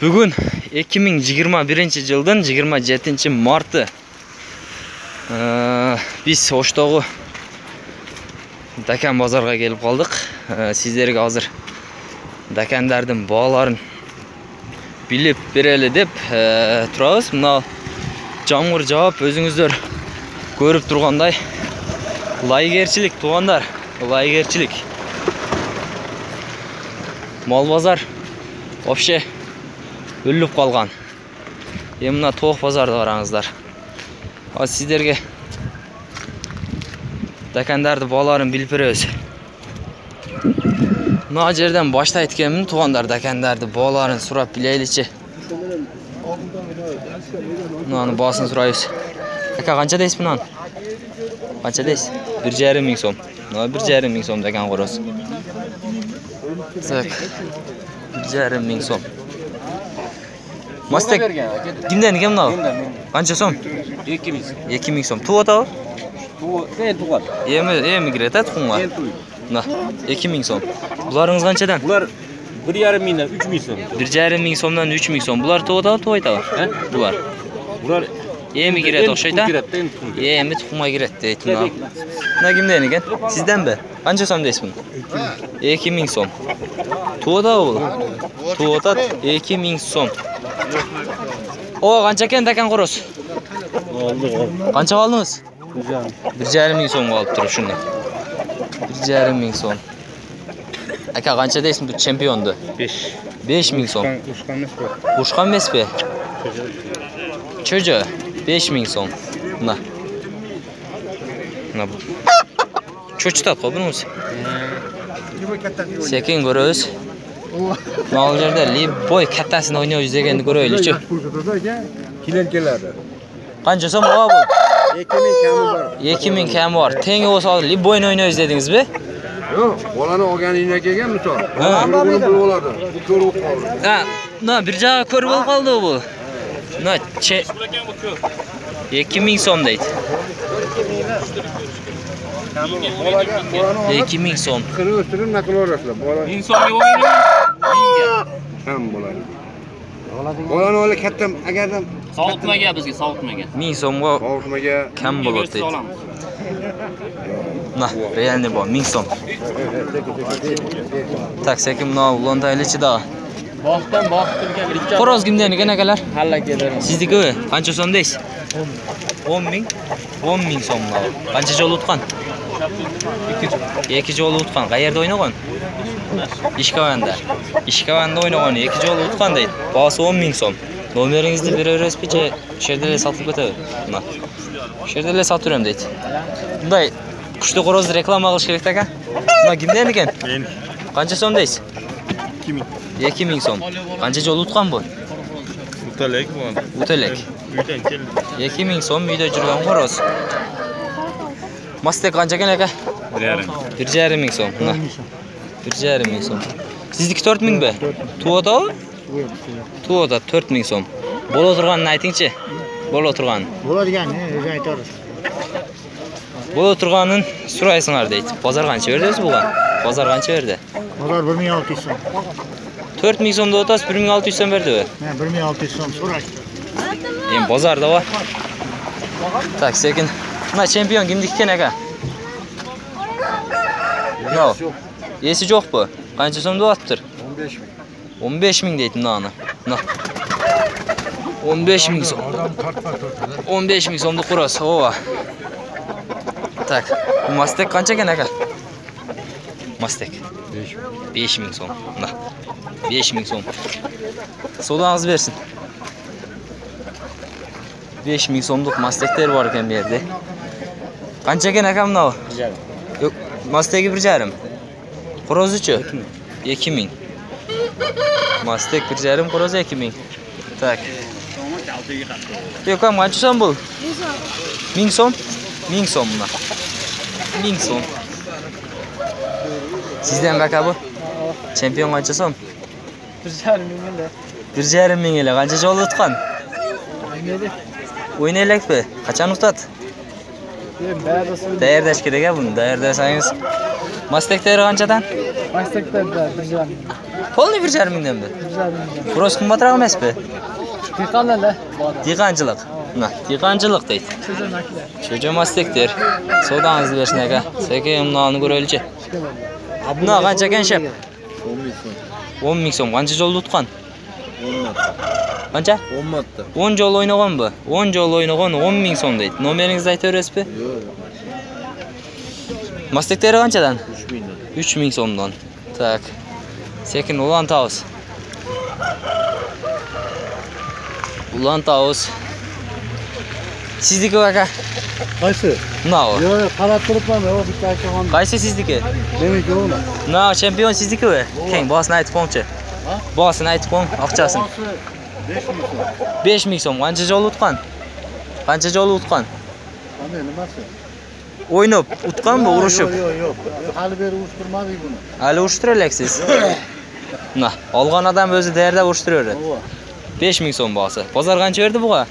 Bugun 2021-yildan 27-martı. Biz Oştoğu Dakan bozorga kelib qoldik. Sizlarga hozir Dakanlarning bog'larini bilib bereli deb turamiz. Mana Jamg'ir javob o'zingizlar ko'rib turganday laygerchilik tuğanlar, laygerchilik. Mol bozor вообще o'lib qolgan. Mana to'q bozorda qarangizlar. Hozir sizlarga Dakanlarning bog'larini bilib beramiz. Mana yerdan boshda aytganman, tuğanlar Dakanlarning bog'larini so'rab bilaylikchi. Mana bosini so'raymiz. Aka qancha deysiz buni? Qancha deysiz? 1,5 ming so'm. Mana 1,5 ming so'm Dakan qo'rosi. Tak. 1,5 ming so'm. Mastek kimdan ekan bu? Qancha so'm? 2 ming. 2 ming so'm. Tuvatao? Tuvat. Yemi kiradi tuxumga. Mana 2 ming so'm. Bularingiz qanchadan? Bular 1,5 mingdan 3 ming so'm. 1,5 ming so'mdan 3 ming so'm. Bular tuvatao, tuvatao. Bular. Bular yemi kiradi o'xshaydi. Yemi tuxumga kiradi deydi. Mana kimdan ekan? Sizdanmi? Qancha so'm deysiz buni? 2 ming so'm. Tuvatao bu. Tuvatat 2 ming so'm. O qancha ekan Dakan qo'rosi? Qancha oldingiz? 1,5 ming so'mga olib turib shuni. 1,5 ming so'm. Aka qancha deysiz bu chempionni? 5 ming so'm. Ushqan emasmi? Cho'ja 5 ming so'm. Mana. Mana bu. Cho'chtat qo'yibmiz. Sekin ko'ramiz. Mana yerda boy kattasini o'ynaymiz deganni ko'raylik-chi. Kelar keladi. Qancha so'm o bu? 2 ming kami bor. 2 ming kami bor. Tengi bo'lsa boyni o'ynaymiz dedingizmi? Yo'q, bolani olganingdan kelgan misol. Buni bilib oladi. Bu ko'rib qoldi. Ha, mana bir joy ko'rib qoldi bu. Mana 2 ming so'm deydi. 2 ming so'm. Qirib o'stirib nima qilaverasizlar? Bola 1000 so'mga o'ynaymi? ham bo'ladi. Bolani olib katta agardan Sovutmaga bizga, sovutmaga. 1000 so'mga qovurmaga kam bo'ladi deydi. Nah, realni bor 1000 so'm. Tak, sekin mana ulontaylichi-da. Bog'dan turgan bir ikki. Xo'roz kimdan ekan akalar? Halla kelar. Sizniki qancha so'm deysiz? 10 ming. 10 ming so'm. Qancha joy o'tgan? 2 joy o'tgan. Qayerda o'ynagan? Ishkovanda. Ishkovanda o'ynagan. 2 joy o'tgan deydi. Bosi 10 ming so'm. Nomeringizni beraverasiz, picha sherdalar sotib ketadi. Mana. Sherdalar sotib beraman deydi. Bunday kuchli xo'rozni reklama qilish kerak aka. Mana kimdan ekan? Men. Qancha so'm deysiz? 2 ming. 2 ming so'm. Qancha joy o'tgan bu? Utalak bu. Utalak. Uydan keldi. 2 ming so'm uyda jurgan xo'roz. Mastek qancha ekan aka? 1,5 ming so'm. Mana. 1,5 ming so'm. Sizniki 4 mingmi? Tuvatao? Tuvatao 4 ming so'm. Bo'la turganini aytingchi. Bo'la turgan. Bo'ladiganni o'zi aytamiz. Bo'la turganini so'raysizlar deydi. Bozor qancha berdingiz buga? Bozor qancha berdi? Bozor 1600 so'm. 4 ming so'mda o'tasiz, 1600 so'm berdi. Ha, 1600 so'm so'rashdi. Endi bozorda bor. Tak, sekin. Mana chempion kimniki ekan aka? Yo'q. Esi yo'q bu. Qancha so'mda o'tibdir? 15 ming. 15 ming deydi mana. Mana. 15 ming so'm. 15 ming so'mda qo'ras. Ova. Tak. Bu Mastek qancha ekan aka? Mastek. 5 ming so'm. Mana. 5 ming so'm. So'dangiz bersin. 5 ming so'mlik Masteklar bor ekan bu yerda. Qancha ekan aka buni? 1,5. Yo'q, Mastegi 1,5. Qo'rozichi? 2 ming. Mastek 1,5, qo'roz 2 ming. Tak. Yo'q, ham qancha so'm bu? 1000 so'm. 1000 so'm buni. 1000 so'm. Sizdan aka bu? Chempion qancha so'm? 1,5 mingda. 1,5 ming ila qancha joy o'tgan? O'ynaylikmi? Qachon o'tadi? Tayyorlash kerak buni. Tayyorlasangiz Mastekleri qanchadan? Masteklarda 1,5. Polni 1,5 mingdanmi? 1,5. Biroz qimmatroq emasmi? Diqqatlanlar. Diqanchilik. Na, diqanchilik deydi. Çocuğa mastektir. Sodanızı versin aka. Sekin bunlarni ko'raylikchi. Buna qancha ekan shep? 10 ming so'm. Qancha jol tutgan? 10 marta. Qancha? 10 marta. 10 jol o'ynagan bu. 10 jol o'ynagan 10 ming so'm deydi. Nomeringizni aytaverasizmi? Yo'q. Mastekleri qanchadan? 3 mingdan. 3 ming so'mdan. Tak. Sekin ulan tavus. Ulan tavus. Sizniki aka. Qaysi? Na o. Yo'q, qarab turibman, o bitta akaxon. Qaysi sizniki? Demak, o'g'lim. Na, chempion sizniki mi? Keng boshini aytib qo'ngchi. Boshini aytib qo'ng, aqchasini. 5 ming so'm. Qancha jol utgan? Qancha jol utgan? Qanday nimasi? O'ynab, utganmi, urushib? Yo'q. Hali beri urishtirmadik buni. Hali urishtiralaksiz. Na, olgan odam o'zi derda urishtiradi. 5 ming so'm bosi. Bozor qancha berdi buga?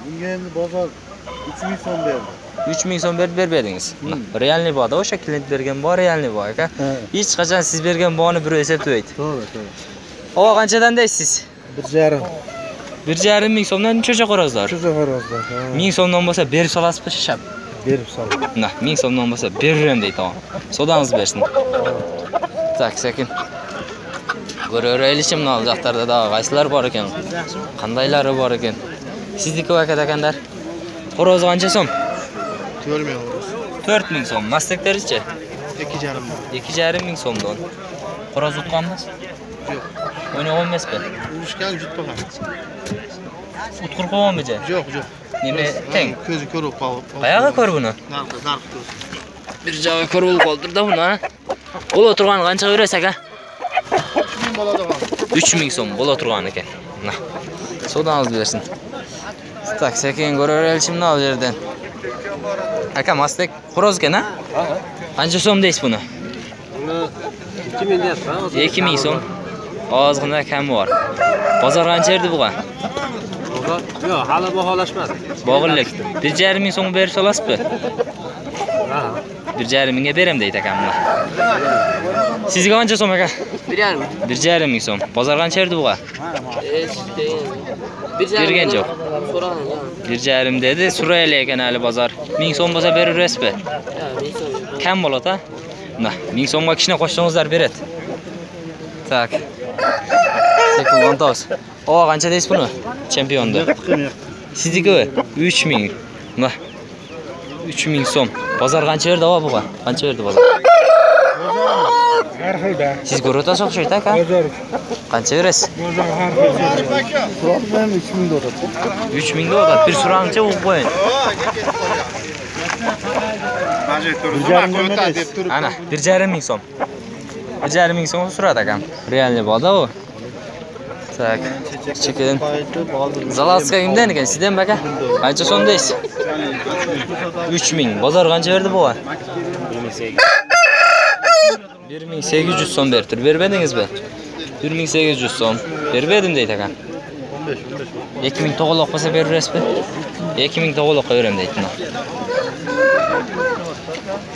Bunga endi bozor 3 ming so'm berdi. 3 ming so'm berdingiz. Realniy bo'da, o'sha klient bergan bor, realniy bor aka. Hech qachon siz bergan boni bir hisoblaydi. To'g'ri. Ava qanchadan deysiz? 1,5. 1,5 ming so'mdan cho'cha qo'rozlar. Cho'cha xo'rozlar. 1000 so'mdan bo'lsa berib solasizmi shishab? Berib sol. Na, 1000 so'mdan bo'lsa beraverem deydi tog'am. Sodangiz bersin. Tak, sekin. Ko'raveraylikchi mana bu daftarda da qaysilar bor ekan? Qandaylari bor ekan? Sizniki aka akandar. Xo'roz qancha so'm? 4 ming xo'roz. 4 ming so'm. Mastekterichi? 2,5 ming. 2,5 ming so'mdan. Xo'roz utganmiz? Yo'q. O'ynagan emasmi? Urishgan jutmagan. Utqur qo'yganmi-chi? Yo'q. Nima teng? Ko'zi ko'rib qolib. Qayoqqa ko'r buni? Narx ko'z. Bir joyga ko'r bo'lib qoldirdi buni, ha? Bo'la turgan qancha berasiz aka? 3 ming bo'ladi. 3 ming so'm bo'la turgan ekan. Na. Sodangiz bersin. Tak, sekin ko'raveraylik mana bu yerdan. Aka, mastek xo'roz ekan-a? Qancha so'm deysiz buni? Buni 2 ming deyapman. 2 ming so'm. Ozgina kam bor. Bozor qancha berdi buga? Yo'q, hali baholashmadi. Bog'lik. 1,5 ming so'm berib solasizmi? Ha. 1,5 mingga berem deydi akamlar. Sizga qancha so'm aka? 1,5 ming so'm. Bozor qancha berdi buga? Bergan yo'q. 1,5 dedi. Surayli ekan hali bozor. 1000 so'm bo'lsa beraverasizmi? Kam bo'ladi-a? Na, 1000 so'mga kishini qo'shsangizlar beradi. Tak. Sekin vantos. O, qancha deysiz buni? Chempionda. Sizniki 3 ming. Na. 3 ming so'm. Bozor qancha berdi buga? Qancha berdi bozor? Har xilda. Siz ko'rotasiz o'xshaydi aka. Bozor. Qancha berasiz? Bozor har xilda. Problem 3 ming dollar. 3 ming dollar. Bir so'rangcha o'qib qo'ying. Ana, 1,5 ming so'm. 1,5 ming so'm so'radi akam. Realniy bo'ldi u. Tak. Chikin. Zalatska kimdan ekan? Sizdan aka? Qancha so'm deysiz? 3 ming. Bozor qancha berdi buga? 1800 so'm berdi. Bermedingizmi? 1800 so'm. Bermedim deydi aka. 2000 to'g'riq bo'lsa beraverasizmi? 2000 to'g'riq qo'yaverem deydi.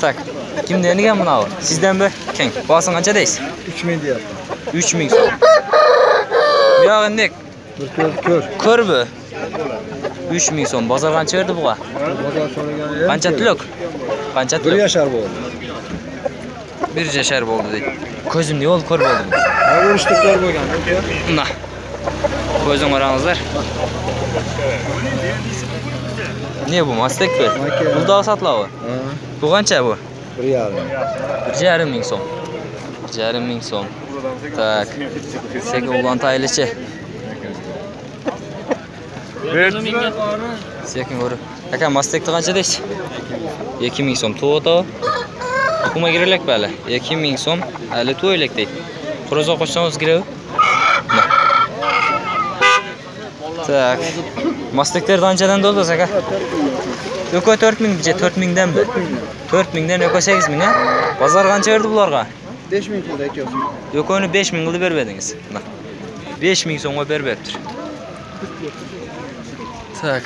Tak. Kimdan ekan buni? Sizdanmi? Keng. Bosin qancha deysiz? 3 ming deyapti. 3 ming so'm. Bu yog'inda ko'rbi? 3 ming so'm. Bozor qancha berdi buga? Bozor so'ragan. Qancha tulok? Qancha 1 tulok? yashar bo'ldi. 1 yashar bo'ldi deydi. Ko'zimni yo'l ko'r bo'ldi. Urishtirlar bo'lgan. Na. Ko'zim qarangizlar. Ne bu? Mastekmi? Buldoq sotlovi. Bu qancha bu? 1,5 ming so'm. 1,5 ming so'm. Tak. Sekin ulan taylichi. Sekin ko'rib. Aka, mastekni qancha deysiz? 2 ming so'm. To'g'ri. Kuma girelek bali. 2 ming so'm. Hali to'ylak deydi. Xo'roz qo'shsangiz kiradi. Tak. Masteklar qanchadan doldi aka? Yo'q, 4 ming, 4 mingdan mi? 4 mingdan yo'q 8 ming, ha? Bozor qancha berdi bularga? 5 ming pul aytyapsiz. Yo'q, uni 5 ming qilib bermedingiz. 5 ming so'mga beribdir. Tak.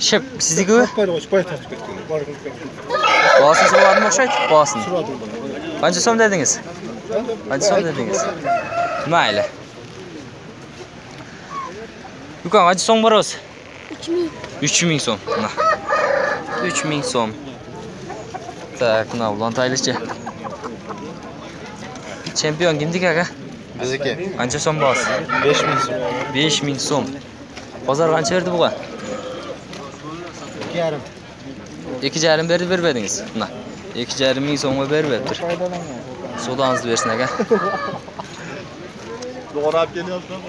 Shep, sizniki bu? Boy tasib ketgan. Bolasini so'radimi o'xshaydi? Bolasini. Qancha so'm dedingiz? Qancha so'm dedingiz? Mayli. Ukan qancha so'm bor o'zi? 3000 so'm. Mana. 3000 so'm. Tak, mana ulan taylichi. Chempion kimdik aka? Bizniki Qancha so'm borasiz? 5000 so'm. 5000 so'm. Bozor qancha berdi buga? 2,5. 2,5 berdi bermedingiz. Mana. 2,5 ming so'mga beribdir. So'dangizni bersin aka. Doğru kelyapsan.